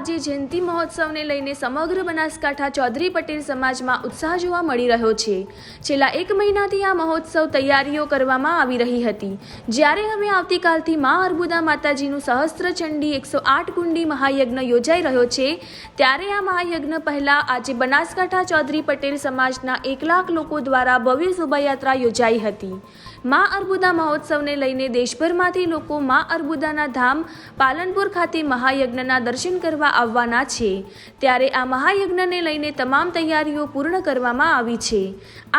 આજે જયંતિ મહોત્સવને લઈને સમગ્ર બનાસકાંઠા ચૌધરી પટેલ સમાજમાં ઉત્સાહ જોવા મળી રહ્યો છે। છેલ્લા 1 મહિનાથી આ મહોત્સવ તૈયારીઓ કરવામાં આવી રહી હતી, જ્યારે હવે આવતીકાલથી મા અર્બુદા માતાજીનું સહસ્ત્ર ચંડી 108 કુંડી મહાયજ્ઞ યોજાઈ રહ્યો છે। ત્યારે આ મહાયજ્ઞ પહેલા આજે બનાસકાંઠા ચૌધરી પટેલ સમાજના 1 લાખ લોકો દ્વારા ભવ્ય શોભાયાત્રા યોજાઈ હતી। મા અર્બુદા મહોત્સવને લઈને દેશભરમાંથી લોકો મા અર્બુદાના ધામ પાલનપુર ખાતે મહાયજ્ઞના દર્શન કરવા આવવાના છે। ત્યારે આ મહાયજ્ઞને લઈને તમામ તૈયારીઓ પૂર્ણ કરવામાં આવી છે।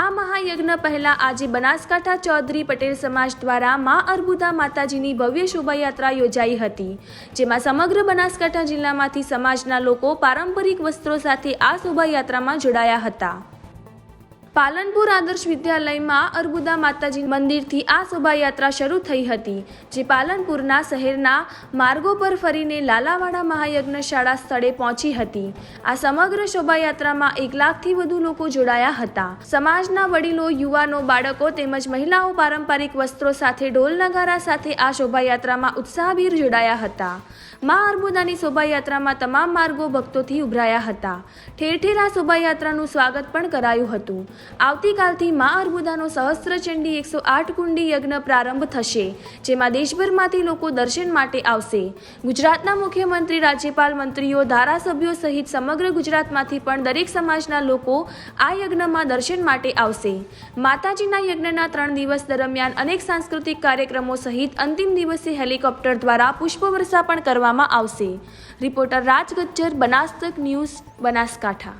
આ મહાયજ્ઞ પહેલા આજે બનાસકાંઠા ચૌધરી પટેલ સમાજ દ્વારા મા અર્બુદા માતાજીની ભવ્ય શોભાયાત્રા યોજાઈ હતી, જેમાં સમગ્ર બનાસકાંઠા જિલ્લામાંથી સમાજના લોકો પારંપરિક વસ્ત્રો સાથે આ શોભાયાત્રામાં જોડાયા હતા। પાલનપુર આદર્શ વિદ્યાલયમાં અર્બુદા માતાજી મંદિરથી આ શોભાયાત્રા શરૂ થઈ હતી, જે પાલનપુરના શહેરના માર્ગો પર ફરીને લાલાવાડા મહાયજ્ઞ શાળા સ્થળે પહોંચી હતી। આ સમગ્ર શોભાયાત્રામાં 1 લાખથી વધુ લોકો જોડાયા હતા। સમાજના વડીલો, યુવાનો, બાળકો તેમજ મહિલાઓ પારંપરિક વસ્ત્રો સાથે ઢોલ નગારા સાથે આ શોભાયાત્રામાં ઉત્સાહભેર જોડાયા હતા। મા અર્બુદાની શોભાયાત્રામાં તમામ માર્ગો ભક્તોથી ઉભરાયા હતા। ઠેર ઠેર આ શોભાયાત્રાનું સ્વાગત પણ કરાયું હતું। આવતીકાલથી મા અર્બુદાનો સહસ્ત્ર ચંડી 108 કુંડી યજ્ઞ પ્રારંભ થશે, જેમાં દેશભરમાંથી લોકો દર્શન માટે આવશે। ગુજરાતના મુખ્યમંત્રી, રાજ્યપાલ, મંત્રીઓ, ધારાસભ્યો સહિત સમગ્ર ગુજરાતમાંથી પણ દરેક સમાજના લોકો આ યજ્ઞમાં દર્શન માટે આવશે। માતાજીના યજ્ઞના 3 દિવસ દરમિયાન અનેક સાંસ્કૃતિક કાર્યક્રમો સહિત અંતિમ દિવસે હેલિકોપ્ટર દ્વારા પુષ્પવર્ષા પણ કરવામાં આવશે। રિપોર્ટર રાજ ગજ્જર, બનાસ તક ન્યૂઝ, બનાસકાંઠા।